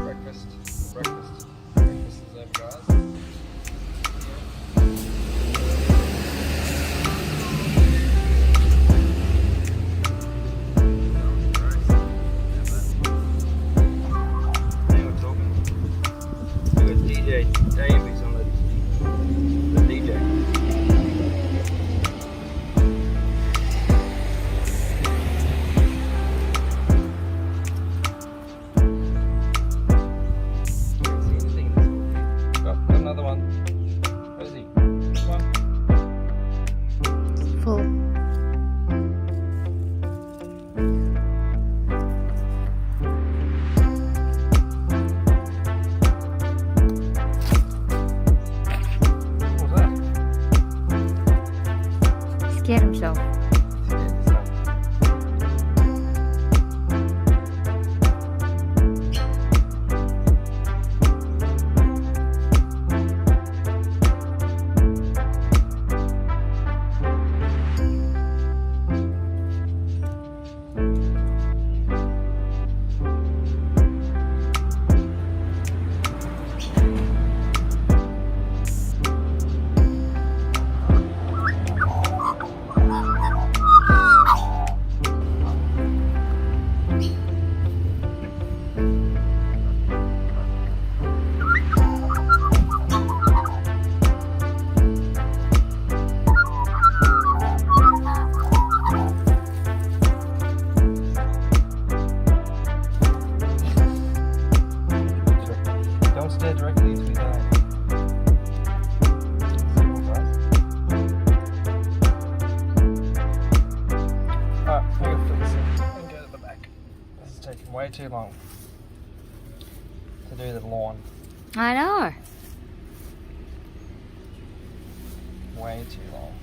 Breakfast is over, guys. Now we're talking. We got DJ Davies on the DJ. Another one. Where is he? This one? Full. What was that? Scared himself. Don't stare directly into his eye. Alright, I'm gonna fill this in and go to the back. This is taking way too long to do the lawn. I know. Way too long.